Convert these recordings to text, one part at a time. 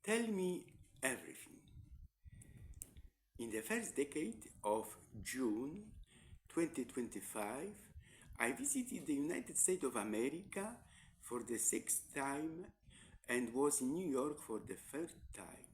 Tell me everything. In the first decade of June 2025, I visited the United States of America for the sixth time and was in New York for the third time.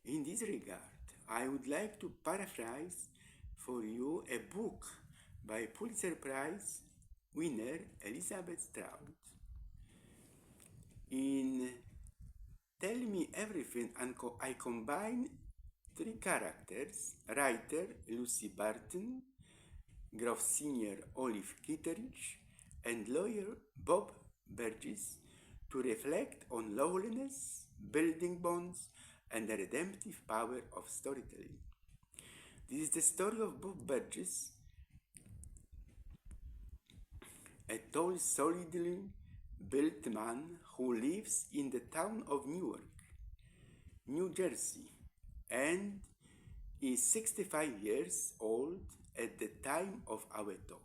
In this regard, I would like to paraphrase for you a book by Pulitzer Prize winner Elizabeth Strout. In Tell Me Everything, I combine three characters: writer Lucy Barton, Groff Senior Olive Kitteridge, and lawyer Bob Burgess, to reflect on loneliness, building bonds, and the redemptive power of storytelling. This is the story of Bob Burgess, a tall, solidly built man who lives in the town of Newark, New Jersey, and is 65 years old at the time of our talk.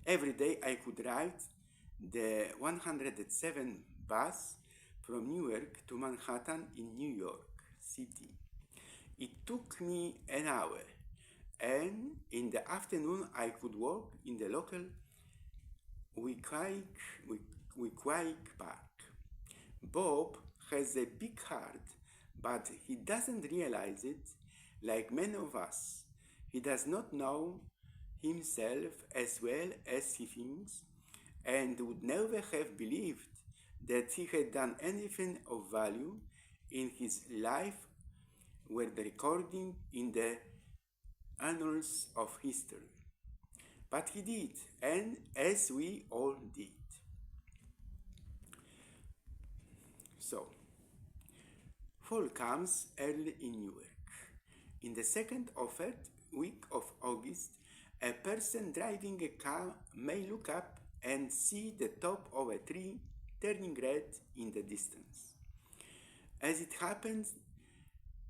Every day I could ride the 107 bus from Newark to Manhattan in New York City. It took me an hour, and in the afternoon I could walk in the local Weequahic Park. Bob has a big heart, but he doesn't realize it. Like many of us, he does not know himself as well as he thinks, and would never have believed that he had done anything of value in his life were the recording in the annals of history. But he did, and as we all did. So, fall comes early in Newark. In the second or third week of August, a person driving a car may look up and see the top of a tree turning red in the distance. As it happens,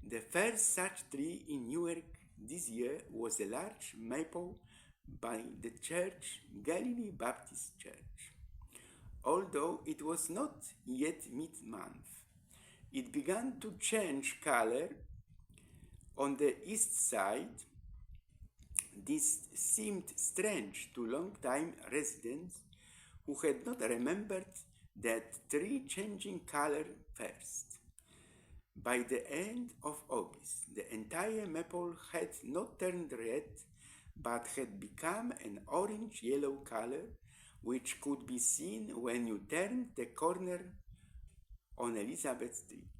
the first such tree in Newark this year was a large maple by the church, Galilee Baptist Church. Although it was not yet mid-month, it began to change color on the east side. This seemed strange to long-time residents who had not remembered that tree changing color first. By the end of August, the entire maple had not turned red, but had become an orange-yellow color, which could be seen when you turned the corner on Elizabeth Street.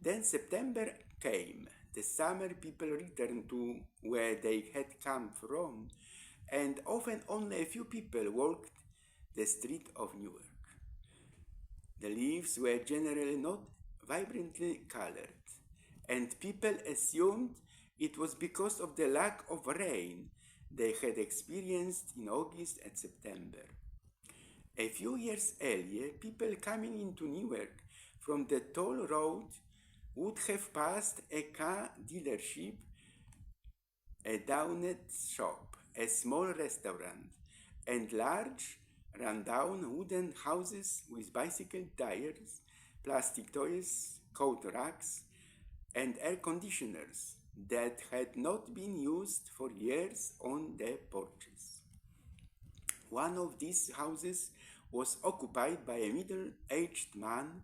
Then September came. The summer people returned to where they had come from, and often only a few people walked the street of Newark. The leaves were generally not vibrantly colored, and people assumed it was because of the lack of rain they had experienced in August and September. A few years earlier, people coming into Newark from the toll road would have passed a car dealership, a donut shop, a small restaurant, and large rundown wooden houses with bicycle tires, plastic toys, coat racks, and air conditioners that had not been used for years on their porches. One of these houses was occupied by a middle-aged man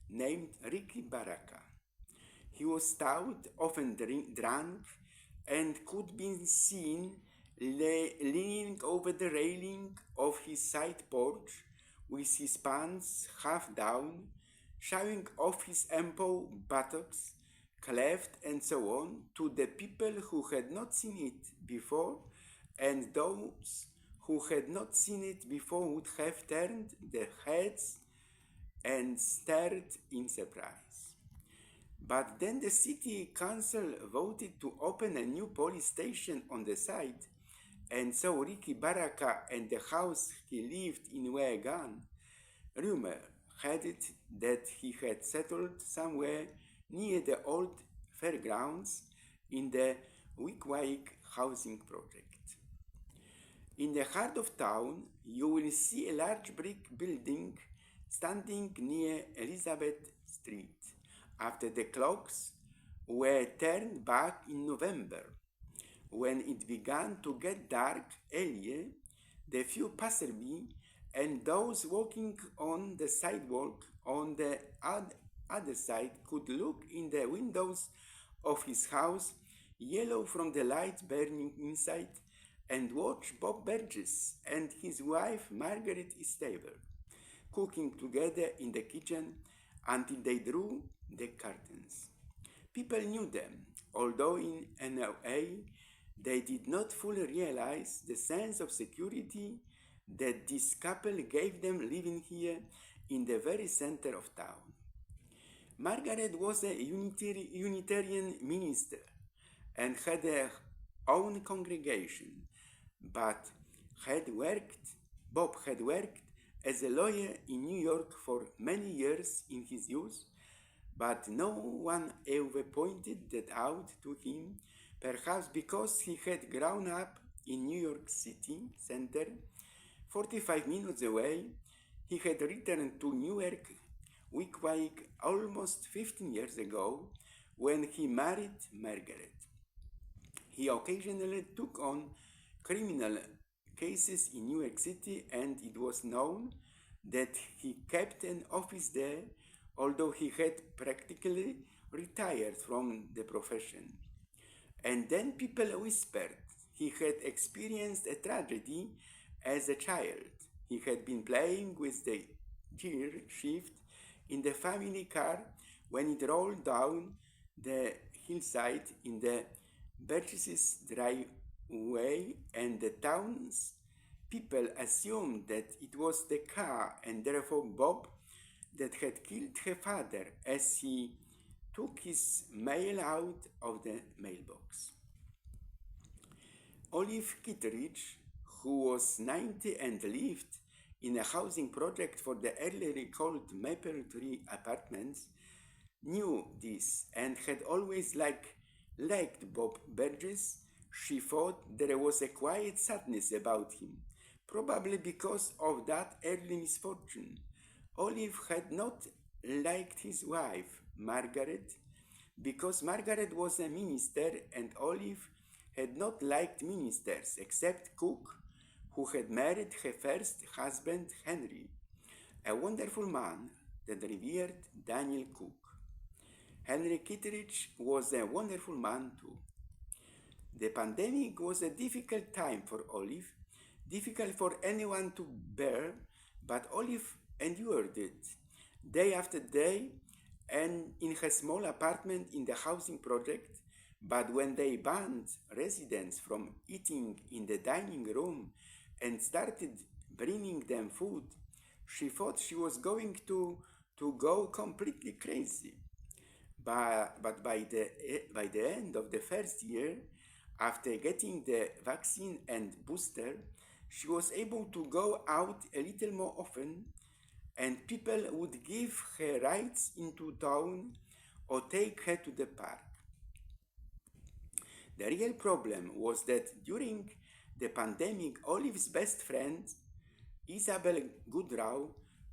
named Ricky Baraka. He was stout, often drunk, and could be seen leaning over the railing of his side porch with his pants half down, showing off his ample buttocks, cleft, and so on to the people who had not seen it before, and those who had not seen it before would have turned their heads and stared in surprise. But then the city council voted to open a new police station on the site, and so Ricky Baraka and the house he lived in were gone. Rumor had it that he had settled somewhere near the old fairgrounds in the Weequahic housing project. In the heart of town, you will see a large brick building standing near Elizabeth Street after the clocks were turned back in November. When it began to get dark earlier, the few passersby and those walking on the sidewalk on the other side could look in the windows of his house, yellow from the lights burning inside, and watch Bob Burgess and his wife Margaret Estable cooking together in the kitchen until they drew the curtains. People knew them, although in a they did not fully realize the sense of security that this couple gave them living here in the very center of town. Margaret was a Unitarian minister and had her own congregation, but Bob had worked as a lawyer in New York for many years in his youth, but no one ever pointed that out to him, perhaps because he had grown up in New York City Center, 45 minutes away. He had returned to Newark week almost 15 years ago when he married Margaret. He occasionally took on criminal cases in New York City, and it was known that he kept an office there, although he had practically retired from the profession. And then people whispered he had experienced a tragedy as a child. He had been playing with the gear shift in the family car when it rolled down the hillside in the Burgess driveway, and the town's people assumed that it was the car and therefore Bob that had killed her father as he took his mail out of the mailbox. Olive Kitteridge, who was 90 and lived in a housing project for the earlier called Maple Tree Apartments, knew this and had always liked Bob Burgess. She thought there was a quiet sadness about him, probably because of that early misfortune. Olive had not liked his wife, Margaret, because Margaret was a minister and Olive had not liked ministers except Cook, who had married her first husband, Henry, a wonderful man, the revered Daniel Cook. Henry Kitteridge was a wonderful man too. The pandemic was a difficult time for Olive, difficult for anyone to bear, but Olive endured it day after day and in her small apartment in the housing project. But when they banned residents from eating in the dining room and started bringing them food, she thought she was going to go completely crazy. But by the end of the first year, after getting the vaccine and booster, she was able to go out a little more often, and people would give her rides into town or take her to the park. The real problem was that during the pandemic, Olive's best friend, Isabel Goodrow,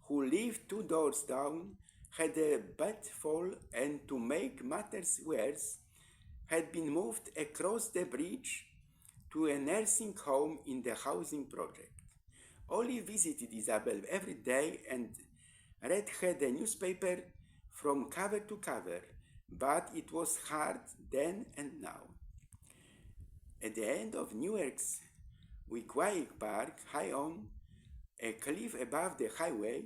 who lived 2 doors down, had a bad fall and, to make matters worse, had been moved across the bridge to a nursing home in the housing project. Olive visited Isabel every day and read her the newspaper from cover to cover, but it was hard then and now. At the end of Newark's Weequahic Park, high on a cliff above the highway,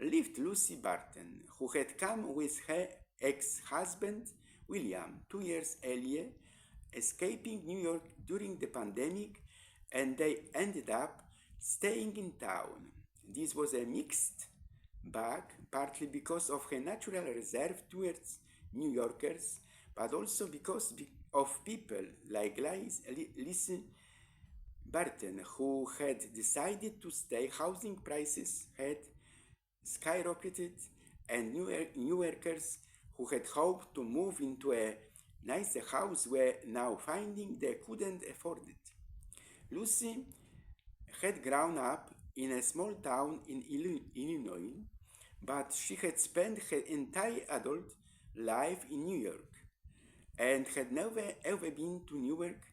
lived Lucy Barton, who had come with her ex-husband William 2 years earlier, escaping New York during the pandemic, and they ended up staying in town. This was a mixed bag, partly because of her natural reserve towards New Yorkers, but also because of people like Lizzie Barton, who had decided to stay. Housing prices had skyrocketed, and New Yorkers who had hoped to move into a nicer house were now finding they couldn't afford it. Lucy had grown up in a small town in Illinois, but she had spent her entire adult life in New York and had never ever been to Newark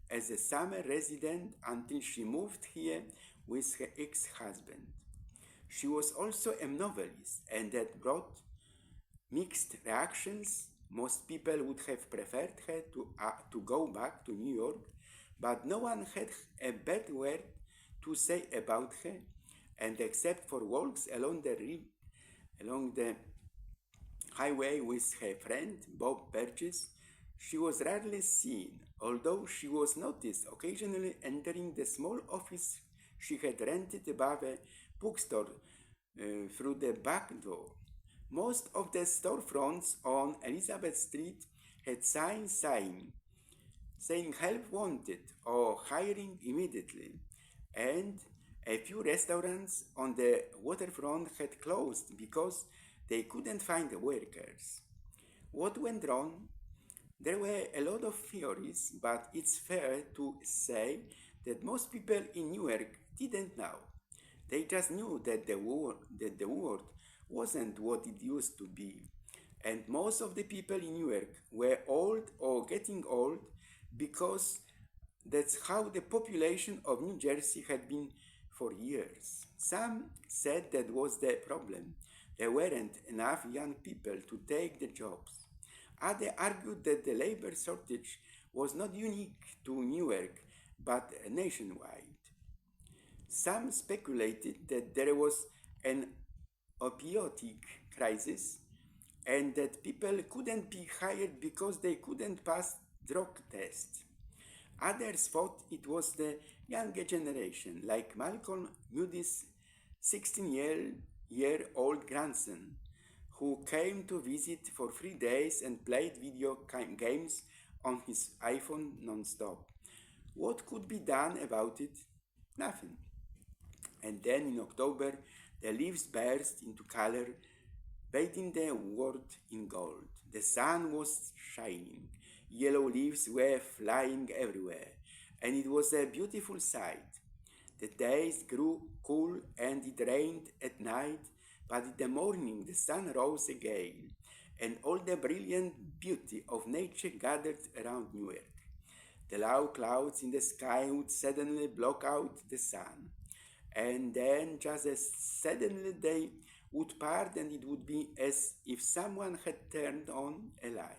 as a summer resident until she moved here with her ex-husband. She was also a novelist, and that brought mixed reactions. Most people would have preferred her to go back to New York, but no one had a bad word to say about her, and except for walks along the highway with her friend Bob Burgess, she was rarely seen, although she was noticed occasionally entering the small office she had rented above a bookstore through the back door. Most of the storefronts on Elizabeth Street had signs saying help wanted or hiring immediately, and a few restaurants on the waterfront had closed because they couldn't find workers. What went wrong? There were a lot of theories, but it's fair to say that most people in Newark didn't know. They just knew that the world wasn't what it used to be. And most of the people in Newark were old or getting old because that's how the population of New Jersey had been for years. Some said that was the problem. There weren't enough young people to take the jobs. Others argued that the labor shortage was not unique to Newark but nationwide. Some speculated that there was an opioid crisis and that people couldn't be hired because they couldn't pass drug tests. Others thought it was the younger generation, like Malcolm Moody's 16-year-old grandson, who came to visit for 3 days and played video games on his iPhone non-stop. What could be done about it? Nothing. And then in October, the leaves burst into color, bathing the world in gold. The sun was shining, yellow leaves were flying everywhere, and it was a beautiful sight. The days grew cool and it rained at night, but in the morning the sun rose again, and all the brilliant beauty of nature gathered around Newark. The low clouds in the sky would suddenly block out the sun, and then just as suddenly they would part and it would be as if someone had turned on a light.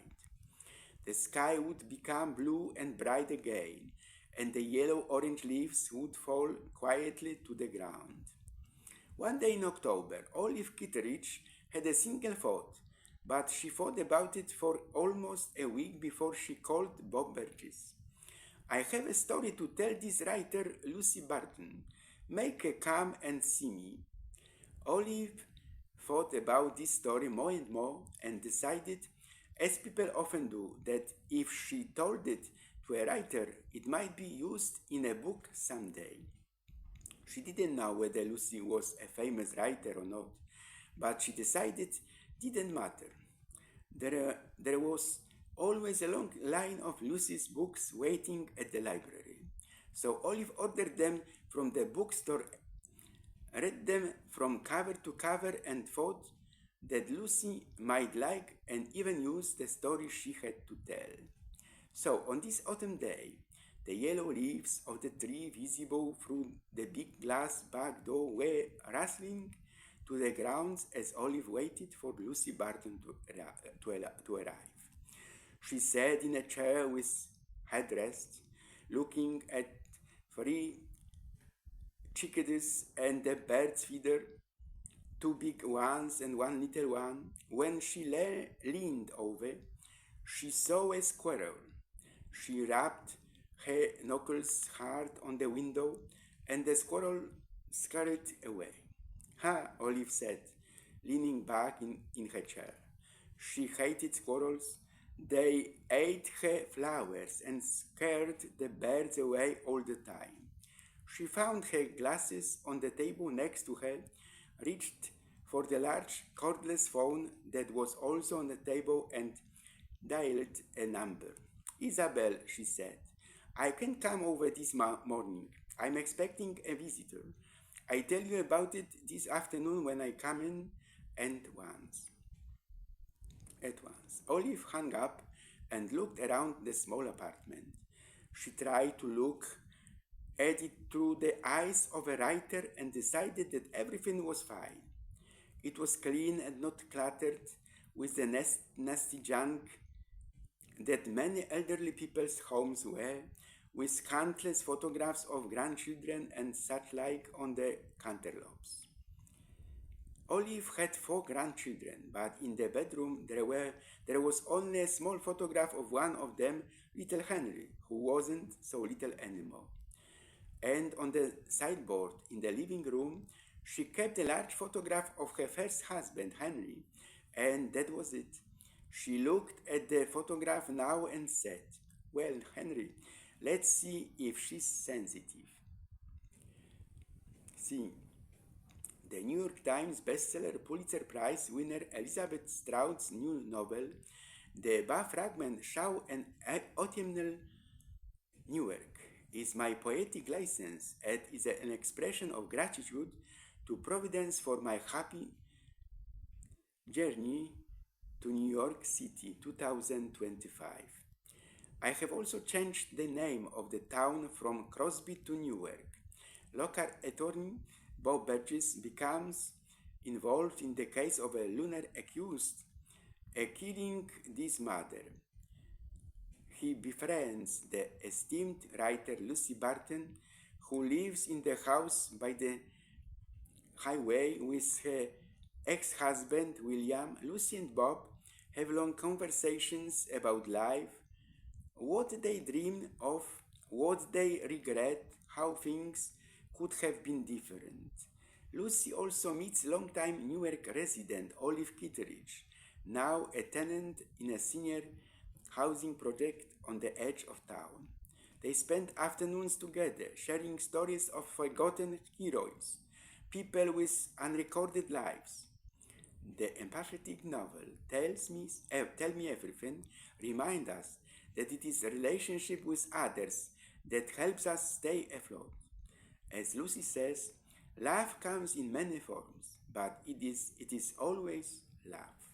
The sky would become blue and bright again, and the yellow-orange leaves would fall quietly to the ground. One day in October, Olive Kitteridge had a single thought, but she thought about it for almost a week before she called Bob Burgess. I have a story to tell this writer, Lucy Barton. Make her come and see me. Olive thought about this story more and more and decided, as people often do, that if she told it to a writer, it might be used in a book someday. She didn't know whether Lucy was a famous writer or not, but she decided it didn't matter. There was always a long line of Lucy's books waiting at the library. So Olive ordered them from the bookstore, read them from cover to cover, and thought that Lucy might like and even use the story she had to tell. So on this autumn day, the yellow leaves of the tree visible through the big glass back door were rustling to the ground as Olive waited for Lucy Barton to arrive. She sat in a chair with headrest, looking at 3 chickadees and a bird's feeder, 2 big ones and 1 little one. When she leaned over, she saw a squirrel. She rapped her knuckles hard on the window, and the squirrel scurried away. Ha, Olive said, leaning back in her chair. She hated squirrels. They ate her flowers and scared the birds away all the time. She found her glasses on the table next to her, reached for the large cordless phone that was also on the table, and dialed a number. Isabel, she said, I can come over this morning. I'm expecting a visitor. I tell you about it this afternoon when I come in, At once, Olive hung up and looked around the small apartment. She tried to look at it through the eyes of a writer and decided that everything was fine. It was clean and not cluttered with the nasty junk that many elderly people's homes were, with countless photographs of grandchildren and such like on the canterlopes. Olive had 4 grandchildren, but in the bedroom there was only a small photograph of one of them, little Henry, who wasn't so little anymore. And on the sideboard in the living room, she kept a large photograph of her first husband, Henry, and that was it. She looked at the photograph now and said, "Well, Henry, let's see if she's sensitive." See, the New York Times bestseller Pulitzer Prize winner Elizabeth Strout's new novel, The Fragment Show an Autumnal Newark, is my poetic license and is an expression of gratitude to Providence for my happy journey to New York City 2025. I have also changed the name of the town from Crosby to Newark. Local attorney Bob Burgess becomes involved in the case of a lunar accused of killing this mother. He befriends the esteemed writer Lucy Barton, who lives in the house by the highway with her ex-husband William. Lucy and Bob have long conversations about life, what they dream of, what they regret, how things could have been different. Lucy also meets longtime Newark resident Olive Kitteridge, now a tenant in a senior housing project on the edge of town. They spend afternoons together, sharing stories of forgotten heroes, people with unrecorded lives. The empathetic novel Tell Me Everything reminds us that it is a relationship with others that helps us stay afloat. As Lucy says, love comes in many forms, but it is always love.